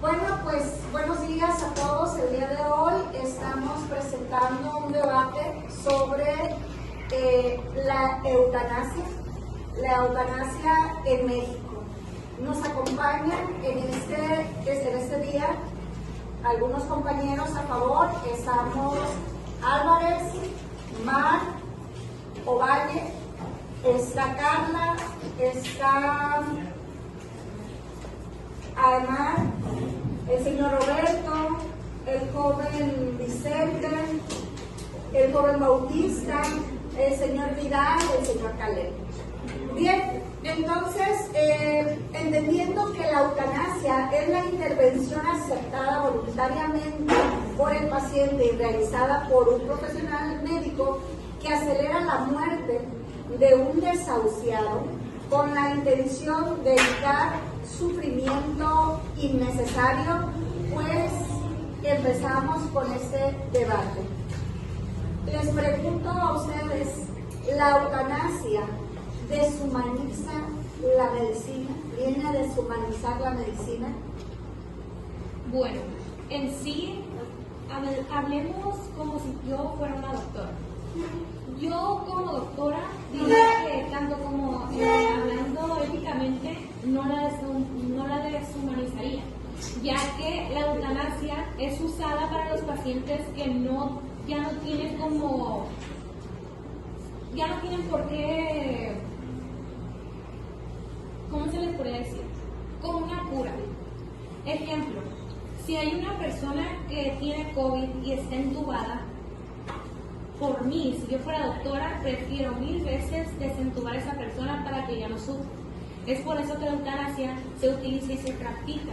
Bueno, pues buenos días a todos. El día de hoy estamos presentando un debate sobre la eutanasia en México. Nos acompañan en este día algunos compañeros a favor. Estamos Álvarez, Mar, Ovalle, está Carla, está Ademar, el señor Roberto, el joven Vicente, el joven Bautista, el señor Vidal, el señor Caleb. Bien, entonces, entendiendo que la eutanasia es la intervención aceptada voluntariamente por el paciente y realizada por un profesional médico que acelera la muerte de un desahuciado con la intención de evitar sufrimiento innecesario, pues empezamos con este debate. Les pregunto a ustedes, ¿la eutanasia deshumaniza la medicina? ¿Viene a deshumanizar la medicina? Bueno, en sí, hablemos como si yo fuera una doctora. Yo como doctora diría que tanto como hablando éticamente no la deshumanizaría, ya que la eutanasia es usada para los pacientes que ya no tienen por qué, ¿cómo se les podría decir? Como una cura. Ejemplo, si hay una persona que tiene COVID y está entubada, por mí, si yo fuera doctora, prefiero 1000 veces desentubar a esa persona para que ya no sufra. Es por eso que la eutanasia se utiliza y se practica.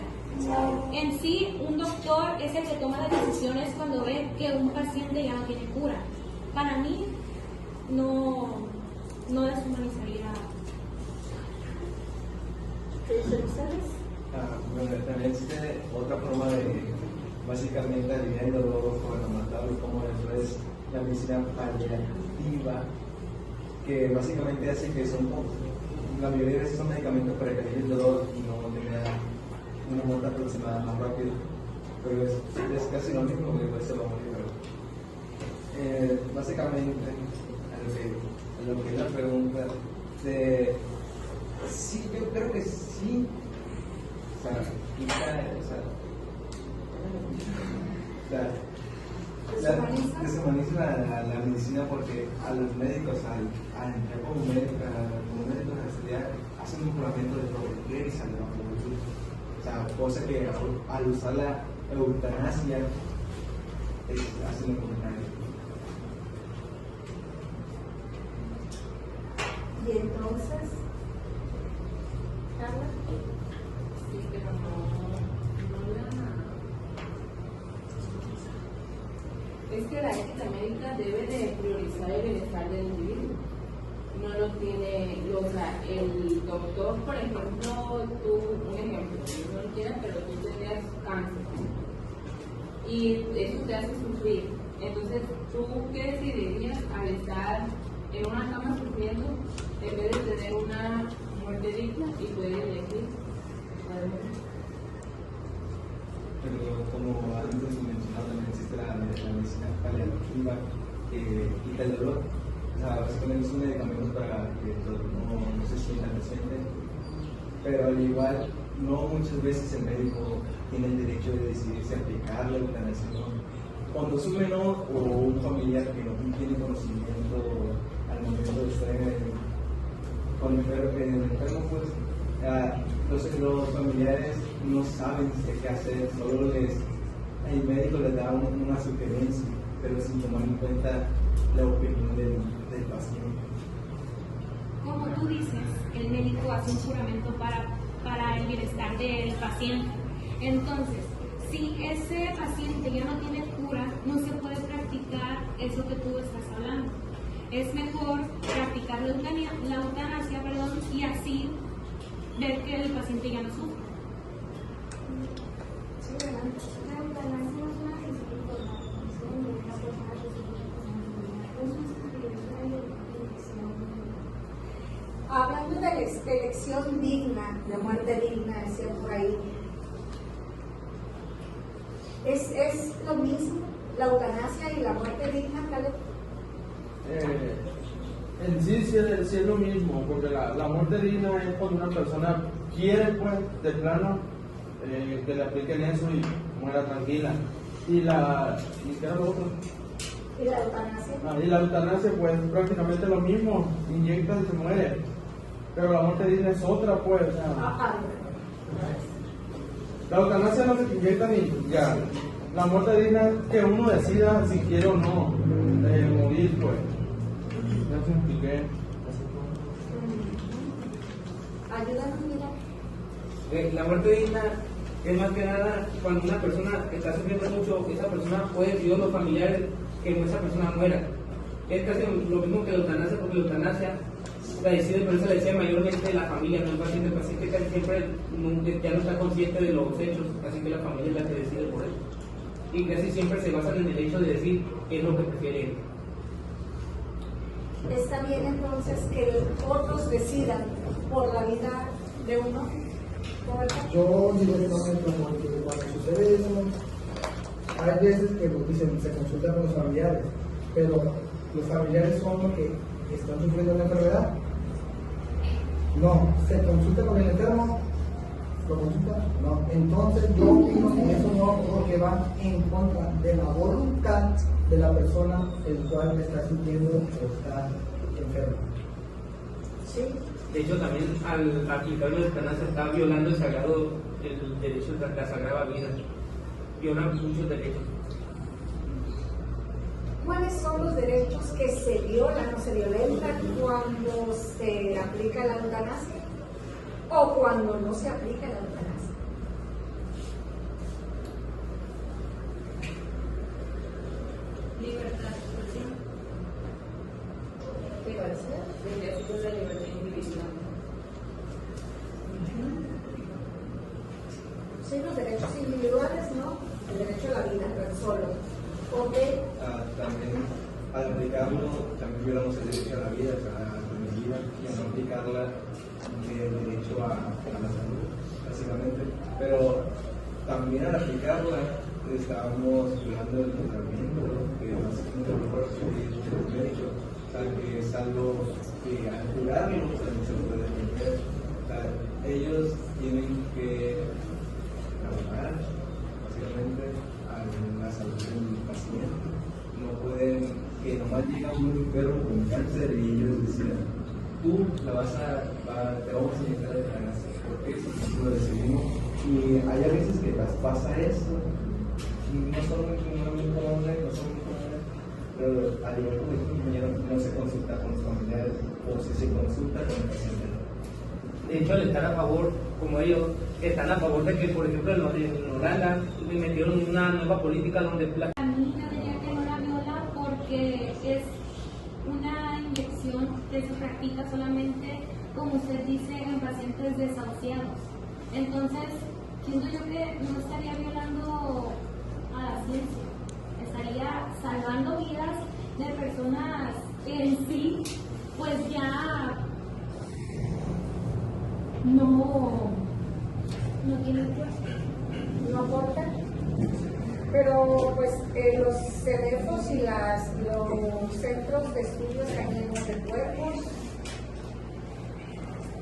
En sí, un doctor es el que toma las decisiones cuando ve que un paciente ya no tiene cura. Para mí, no deshumanizaría. ¿Qué dicen ustedes? Bueno, también existe otra forma de básicamente aliviar el dolor o matarlo, como eso es la medicina paliativa, que básicamente hace que la mayoría de veces son medicamentos para que alivie el dolor y no tenga una muerte aproximada más rápido, pero es casi lo mismo que puede ser lo mismo. Básicamente, a lo que es la pregunta sí, yo creo que sí, deshumaniza la medicina, porque a los médicos, como médicos hacen un juramento de proteger y salvar a la juventud. O sea, cosa que al usar la eutanasia hacen lo contrario. Y entonces, Carla. Sí, pero es que la ética médica debe de priorizar el bienestar del individuo. No lo tiene, el doctor, por ejemplo, un ejemplo, no lo quieras, pero tú tenías cáncer y eso te hace sufrir. Entonces, ¿tú qué decidirías al estar en una cama sufriendo en vez de tener una muerte digna y poder elegir? Pero como antes mencionaba, también existe la medicina paliativa que quita el dolor. O sea, básicamente es un medicamento para que no se sienta el paciente, pero al igual, no muchas veces el médico tiene el derecho de decidir si aplicar la eutanasia o no. Cuando es un menor o un familiar que no tiene conocimiento al momento de estar con el enfermo, pues los familiares no saben qué hacer, solo el médico les da una sugerencia, pero sin tomar en cuenta la opinión del paciente. Como tú dices, el médico hace un juramento para el bienestar del paciente. Entonces, si ese paciente ya no tiene cura, no se puede practicar eso que tú estás hablando. Es mejor practicar la eutanasia, y así ver que el paciente ya no sufre. Sí, adelante. La eutanasia es una decisión importante de una persona que sufre con Hablando de elección digna, de muerte digna, decía por ahí, ¿Es lo mismo la eutanasia y la muerte digna, Caleb? En sí es lo mismo, porque la muerte digna es cuando una persona quiere, pues, de plano, que le apliquen eso y muera tranquila. ¿Y qué era lo otro? ¿Y la eutanasia? Y la eutanasia, pues, prácticamente lo mismo, inyecta y se muere. Pero la muerte digna es otra, pues, o sea, la eutanasia no se te inyecta ni ya. La muerte digna es que uno decida si quiere o no morir, pues. Ya se expliqué. Ayúdanos, mira. La muerte digna es más que nada cuando una persona está sufriendo mucho, esa persona puede pedir a los familiares que esa persona muera. Es casi lo mismo que la eutanasia, porque la eutanasia la decide, pero esa la decide mayormente la familia, no el paciente. El paciente casi siempre ya no está consciente de los hechos, así que la familia es la que decide por él. Y casi siempre se basan en el hecho de decir qué es lo que prefiere él. ¿Está bien entonces que otros decidan por la vida de uno? ¿Roberto? Yo directamente, porque cuando sucede eso, hay veces que nos dicen, se consulta con los familiares, pero los familiares son los que están sufriendo la enfermedad. No, se consulta con el enfermo, lo consulta, no. Entonces yo opino que eso no, porque va en contra de la voluntad de la persona el cual está sintiendo o está enfermo. Sí. De hecho, también al aplicar la eutanasia está violando el derecho de la sagrada vida. Viola muchos derechos. ¿Cuáles son los derechos que se violan o se violentan cuando se aplica la eutanasia o cuando no se aplica la eutanasia? Libertad de expresión. Principios de libertad individual. Sí, los derechos individuales, ¿no? El derecho a la vida, pero solo. Ok. También al aplicarlo, también violamos el derecho a la vida, a la vida, y al no aplicarla, el derecho a la salud, básicamente. Pero también al aplicarla, estábamos violando el tratamiento, que básicamente lo que los médicos, o sea, que es algo que al curarlo también se puede defender. O sea, ellos tienen que trabajar, básicamente, a la salud del paciente. No pueden, que nomás llega un enfermo con cáncer y ellos deciden, tú te vamos a inyectar de cáncer, porque eso lo decidimos. Y hay a veces que las pasa esto, no son muy comunes, pero al igual que mi compañero, no se consulta con los familiares, o si se consulta con el paciente. De hecho, al estar a favor, como ellos, están a favor de que, por ejemplo, en Holanda le metieron una nueva política donde A mí yo diría que no la viola porque es una inyección que se practica solamente, como usted dice, en pacientes desahuciados. Entonces, siento yo que no estaría violando a la ciencia, estaría salvando vidas de personas que en sí, pues ya no tienen fuerza. No aporta, pero pues los CEDEFOS y los centros de estudios cañeros de cuerpos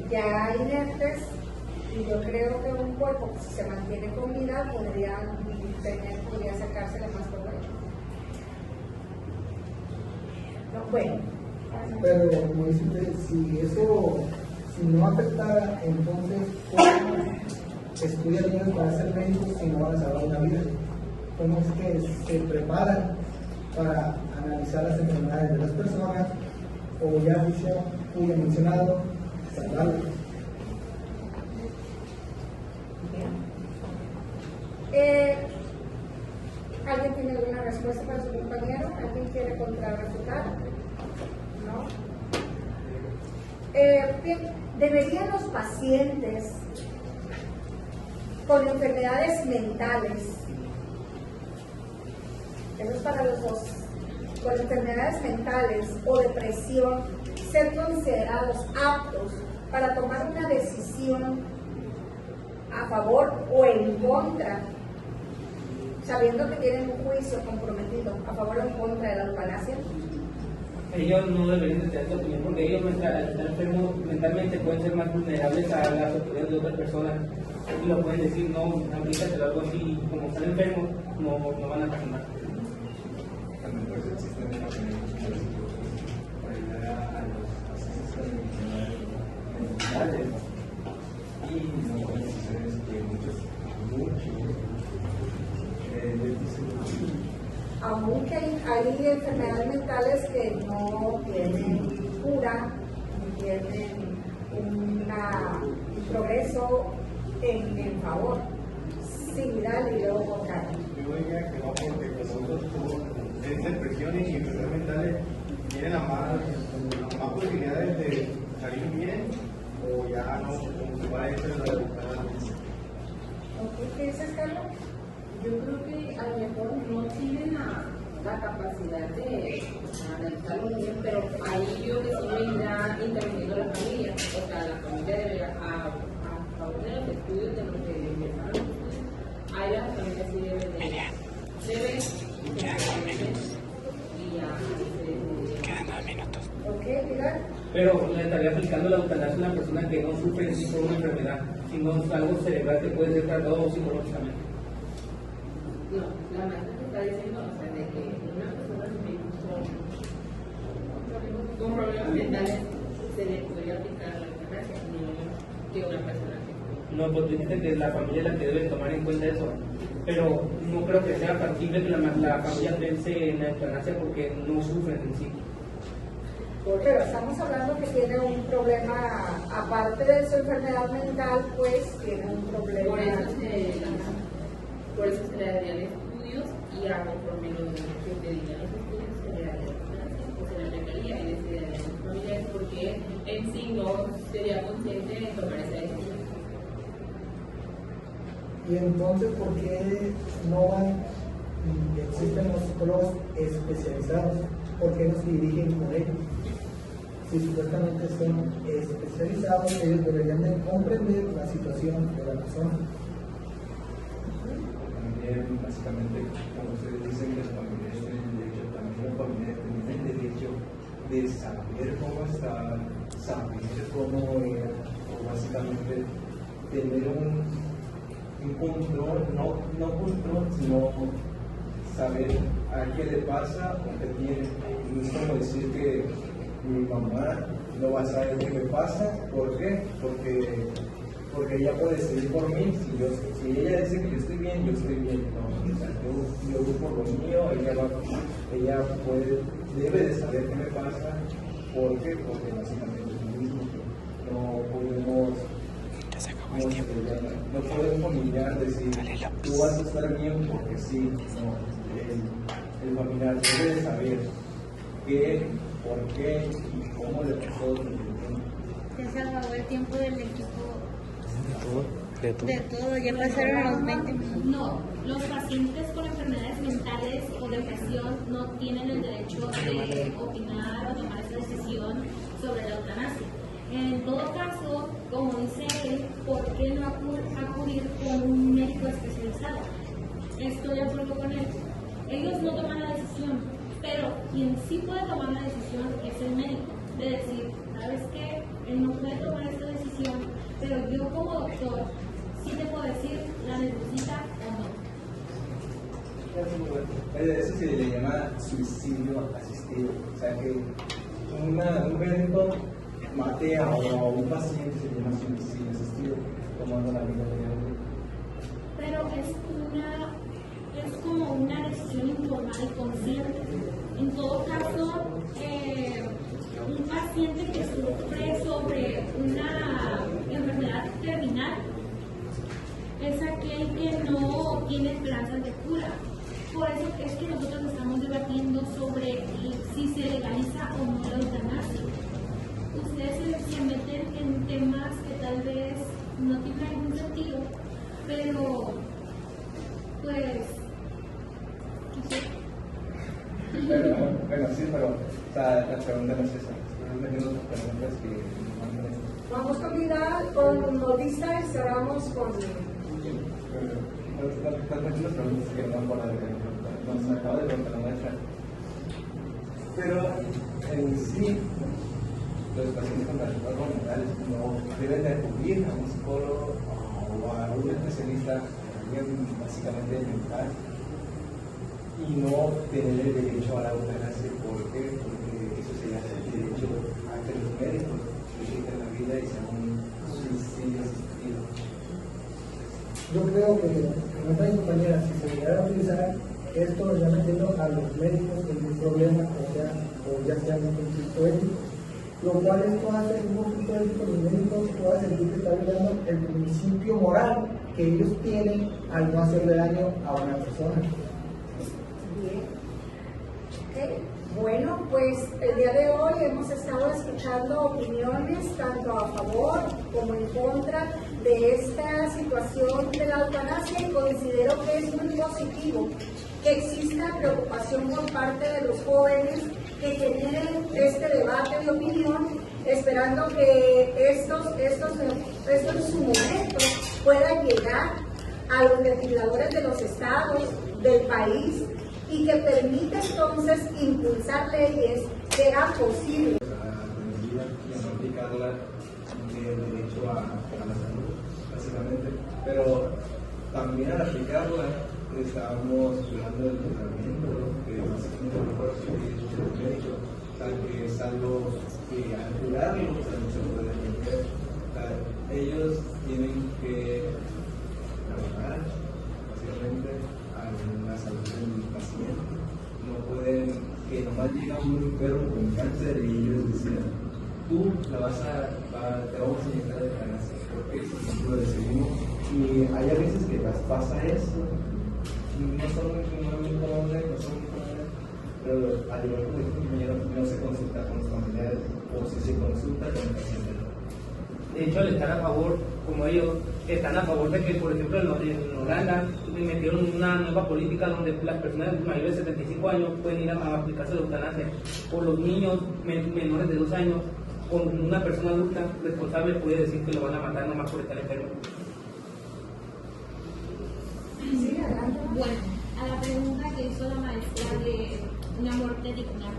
ya inertes, y yo creo que un cuerpo que si se mantiene con vida podría sacársele más provecho. No, bueno. Pero como dice usted, si no afectara, entonces ¿cómo estudian niños para ser médicos si no van a salvar una vida? ¿Cómo es que se preparan para analizar las enfermedades de las personas, o ya dicho, muy mencionado, salvarlas? ¿Alguien tiene alguna respuesta para su compañero? ¿Alguien quiere contrarrefutar? ¿No? ¿Deberían los pacientes con enfermedades mentales, eso es para los dos, con enfermedades mentales o depresión, ser considerados aptos para tomar una decisión a favor o en contra sabiendo que tienen un juicio comprometido a favor o en contra de la eutanasia? Ellos no deberían de tener esa opinión porque ellos al estar enfermos mentalmente pueden ser más vulnerables a las opiniones de otras personas y lo pueden decir, no, aplícatelo algo así, y como están enfermos no van a pasar nada. También pues existen mecanismos para ayudar a los asistentes mentales y no condiciones que muchos Aunque hay enfermedades mentales que no tienen cura, ni tienen un progreso en favor, similar y luego contrario. Yo diría que no, porque nosotros tienen depresiones y enfermedades mentales tienen las más posibilidades de salir bien o ya no, como se va a hacer la ¿Qué dices, Carlos? Yo creo que a lo mejor no tienen la capacidad de analizarlo bien, pero ahí yo que sí me irá interviniendo la familia. O sea, la familia debe, a favor de los estudios, de los que empezaron los estudios, ahí la familia sí debe y ya. Ok, mira. Pero le estaría aplicando la eutanasia a una persona que no sufre en sí por una enfermedad, sino es algo cerebral que puede ser tratado psicológicamente. No, la maestra te está diciendo, o sea, de que una persona con problemas mentales se le podría aplicar la eutanasia, no que una persona que... No, pues dijiste que la familia es la que debe tomar en cuenta eso, pero no creo que sea factible que la familia pense en la eutanasia porque no sufren en sí. Pero estamos hablando que tiene un problema, aparte de su enfermedad mental, pues tiene un problema. Por eso se le darían estudios y a conforme lo que te digan los estudios se le daría o se le aplicaría y se le darían los familiares porque en sí no sería consciente de tomar esa decisión. Y entonces, ¿por qué no van, existen los psicólogos especializados? ¿Por qué no se dirigen por ellos? Si supuestamente son especializados, ellos deberían de comprender la situación de la persona. También, básicamente, como ustedes dicen, los familiares tienen derecho, también los familiares tienen derecho de saber cómo está, saber cómo era, o básicamente tener un control, no control, sino saber a qué le pasa o qué tiene. No es como decir que mi mamá no va a saber qué me pasa. ¿Por qué? Porque ella puede decidir por mí. Si ella dice que yo estoy bien, yo estoy bien. No, o sea, yo busco lo mío, ella debe de saber qué me pasa. ¿Por qué? Porque básicamente es lo mismo. No podemos no podemos familiar decir tú vas a estar bien porque sí. No, el familiar debe de saber qué, por qué y cómo le pasó. Ya se acabó el tiempo del equipo. De todo, ya pasaron los 20 minutos. No, los pacientes con enfermedades mentales o depresión no tienen el derecho de opinar o tomar esa decisión sobre la eutanasia. En todo caso, como dice él, ¿por qué no acudir con un médico especializado? Estoy de acuerdo con él. Ellos no toman la decisión, pero quien sí puede tomar la decisión es el médico. De decir, ¿sabes qué? Él no puede tomar esta decisión, pero yo como doctor sí te puedo decir, ¿la necesita o no? Eso se le llama suicidio asistido. O sea que un médico mate a un paciente, se llama suicidio asistido, tomando la vida de alguien. Pero es como una decisión informada y consciente. En todo caso, un paciente que sufre sobre una enfermedad terminal es aquel que no tiene esperanzas de cura. Por eso es que nosotros estamos debatiendo sobre si se legaliza o no la eutanasia. Ustedes se meten en temas que tal vez no tienen algún sentido, pero pues Bueno, sí, pero o sea, la pregunta no es esa. Estoy metiendo otras preguntas que Vamos con Vidal, con Modista y cerramos con... ¿Cuál muchas preguntas que van por la de nos acaba de contar la maestra. Pero en sí, los pacientes con trastornos mentales no deben de acudir a un psicólogo o a un especialista, básicamente mental, y no tener el derecho a la eutanasia. ¿Por qué? Porque eso sería el derecho a que los médicos le quiten la vida y sea un suicidio asistido. Yo creo que, como esta compañera, si se llegara a utilizar esto ya metiendo a los médicos en un problema, o ya sea un conflicto ético, lo cual esto hace un conflicto ético, los médicos puedan sentir que está violando el principio moral que ellos tienen al no hacerle daño a una persona. Bien. Okay. Bueno, pues el día de hoy hemos estado escuchando opiniones tanto a favor como en contra de esta situación de la eutanasia, y considero que es muy positivo que exista preocupación por parte de los jóvenes que generen este debate de opinión, esperando que estos en su momento puedan llegar a los legisladores de los estados, del país, y que permita entonces impulsar leyes que hagan posible Y a no aplicarla el derecho a la salud, básicamente. Pero también al aplicarla estamos violando el tratamiento, que básicamente el cuerpo del médico, tal que es algo que al curarlo no se puede entender. Ellos tienen que trabajar básicamente a la salud del paciente. No pueden, que nomás llega un enfermo con cáncer y ellos decían, tú te vamos a inyectar de eutanasia, porque eso lo decidimos. Y hay a veces que las pasa eso, no son muy comunes, pero al igual que el compañero, no se consulta con los familiares, o si se consulta con el paciente. De hecho, están a favor, como ellos, están a favor de que, por ejemplo, en Holanda metieron una nueva política donde las personas mayores de 75 años pueden ir a aplicarse la eutanasia. Por los niños menores de 2 años, con una persona adulta responsable puede decir que lo van a matar nomás por estar enfermo. Sí, adelante. Bueno, a la pregunta que hizo la maestra de una muerte digna,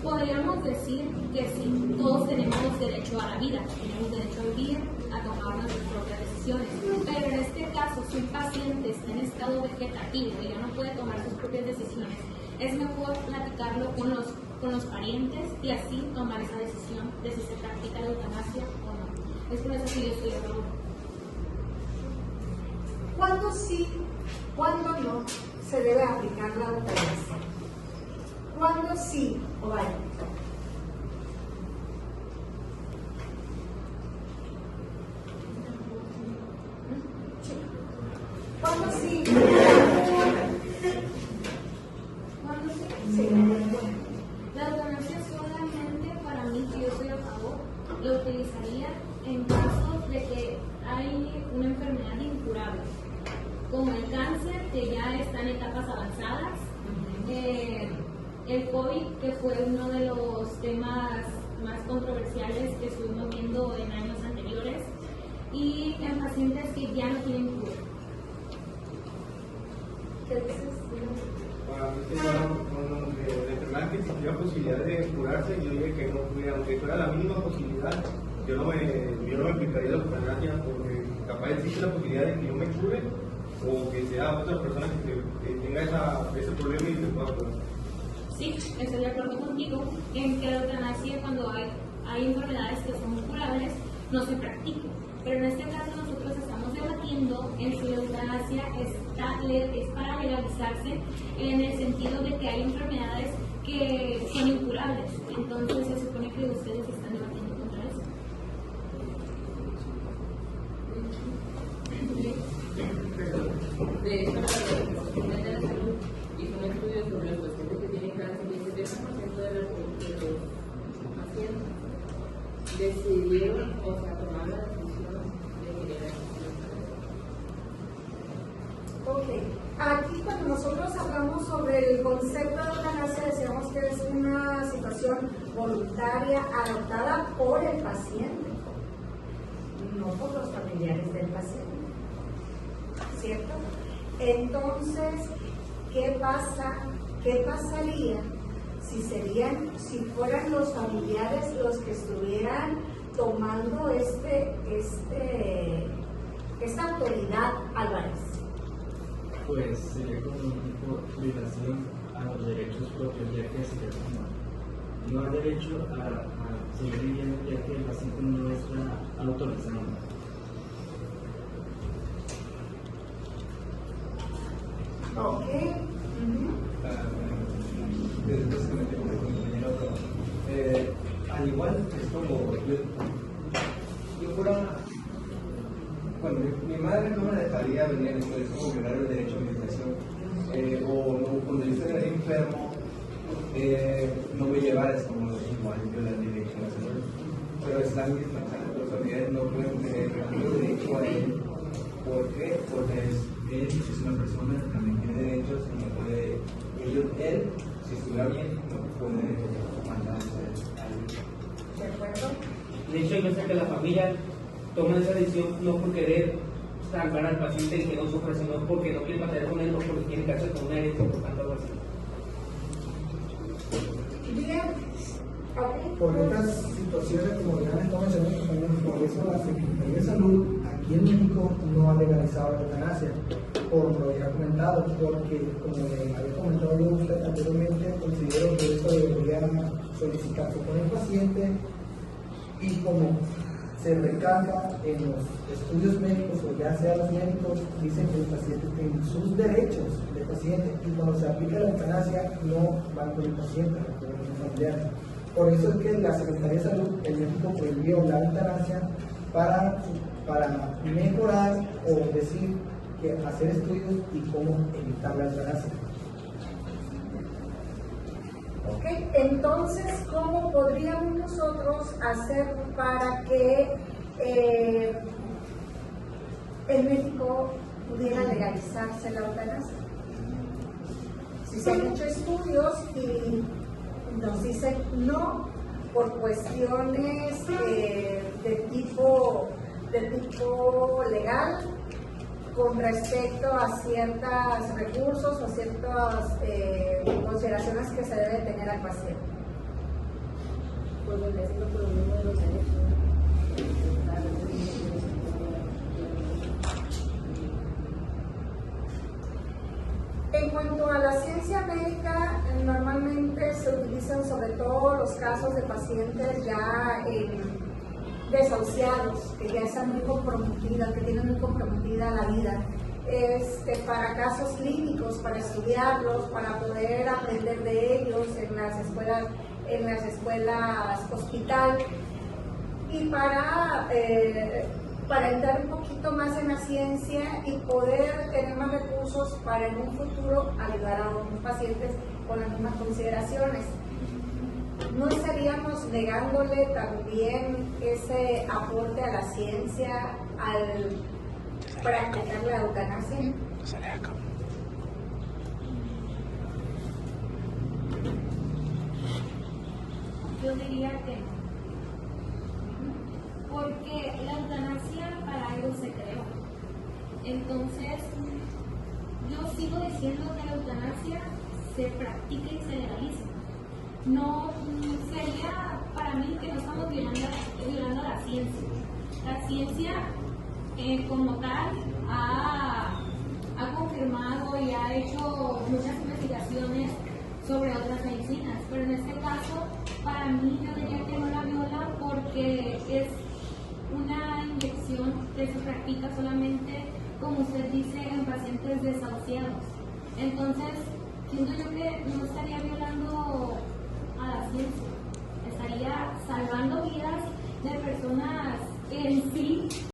podríamos decir que sí, todos tenemos derecho a la vida, tenemos derecho a vivir, a tomar nuestras propias decisiones, pero en este caso, si un paciente está en estado vegetativo y ya no puede tomar sus propias decisiones, es mejor platicarlo con los parientes y así tomar esa decisión de si se practica la eutanasia o no. Es por eso que yo estoy a favor. ¿Cuándo sí, cuándo no se debe aplicar la eutanasia? ¿Cuándo sí o vaya? ¿Cuándo sí? ¿Cuándo sí? Sí. La eutanasia solamente para mí, que yo estoy a favor, lo utilizaría en caso de que hay una enfermedad incurable, como el cáncer, que ya está en etapas avanzadas, el COVID, que fue uno de los temas más controversiales que estuvimos viendo en años anteriores, y en pacientes que ya no tienen cura. ¿Qué dices? Con la enfermedad que existía posibilidad de curarse, yo dije que no pudiera, aunque fuera la mínima posibilidad, yo no me aplicaría la eutanasia, porque capaz existe la posibilidad de que yo me cure o que sea otra persona que tenga ese problema y se pueda curar. Sí, estoy de acuerdo contigo en que la eutanasia, cuando hay enfermedades que son curables, no se practica. Pero en este caso nosotros estamos debatiendo en si la eutanasia es para legalizarse, en el sentido de que hay enfermedades que son incurables. Entonces se supone que ustedes están debatiendo contra eso. De hecho, la Organización Mundial de la Salud hizo un estudio sobre los pacientes que tienen cáncer y el 70% de los pacientes decidieron, o sea, tomar la decisión de generar. Ok, aquí cuando nosotros hablamos sobre el concepto de eutanasia, decíamos que es una situación voluntaria adoptada por el paciente, no por los familiares del paciente, ¿cierto? Entonces, ¿qué pasaría si fueran los familiares los que estuvieran tomando esta autoridad, Álvarez? Pues sería como un tipo de violación a los derechos propios, ya que no hay derecho a seguir viviendo, ya que el paciente no está autorizado. Ok. Básicamente como el compañero, al igual es como yo fuera, bueno, mi madre no me dejaría venir a esto, es como violar el derecho a mi educación, o no, cuando yo estoy enfermo, no me llevar, es como igual violar el derecho a la salud, pero es la misma, los familiares no pueden tener el derecho a él. ¿Por qué? Porque él es una persona que también tiene derechos y no puede, él, si estuviera bien, no puede mandarse a él. ¿De acuerdo? De hecho, hay veces que la familia toma esa decisión no por querer salvar al paciente y que no sufra, sino porque no quiere batallar con él o porque quiere quedarse con una herencia por tanto algo así. Bien. Ok. Por otras situaciones, como ya estamos mencionando también, por eso la Secretaría de Salud aquí en México no ha legalizado la eutanasia, por lo que había comentado, porque como le había comentado yo a usted anteriormente, considero que esto debería solicitarse por el paciente y como se recarga en los estudios médicos o ya sea los médicos dicen que el paciente tiene sus derechos de paciente y cuando se aplica la eutanasia no van con el paciente, con los familiares. Por eso es que la Secretaría de Salud en México prohibió la eutanasia para mejorar o decir que hacer estudios y cómo evitar la eutanasia. Ok, entonces, ¿cómo podríamos nosotros hacer para que en México pudiera legalizarse la eutanasia? Si se han hecho estudios y nos dicen no por cuestiones de tipo legal con respecto a ciertos recursos o ciertas consideraciones que se debe tener al paciente. Pues vendría siendo por lo mismo de los derechos. En cuanto a la ciencia médica, normalmente se utilizan sobre todo los casos de pacientes ya desahuciados, que ya están muy comprometidas, que tienen muy comprometida la vida, para casos clínicos, para estudiarlos, para poder aprender de ellos en las escuelas hospital y para entrar un poquito más en la ciencia y poder tener más recursos para en un futuro ayudar a otros pacientes con las mismas consideraciones. ¿No estaríamos negándole también ese aporte a la ciencia al practicar la eutanasia? Yo diría que no. Porque la eutanasia para algo se creó. Entonces, yo sigo diciendo que la eutanasia se practica y se legaliza. No sería para mí que no estamos violando la ciencia. La ciencia como tal ha confirmado y ha hecho muchas investigaciones sobre otras medicinas, pero en este caso para mí yo diría que no la viola porque es una inyección que se practica solamente, como usted dice, en pacientes desahuciados. Entonces, siento yo que no estaría violando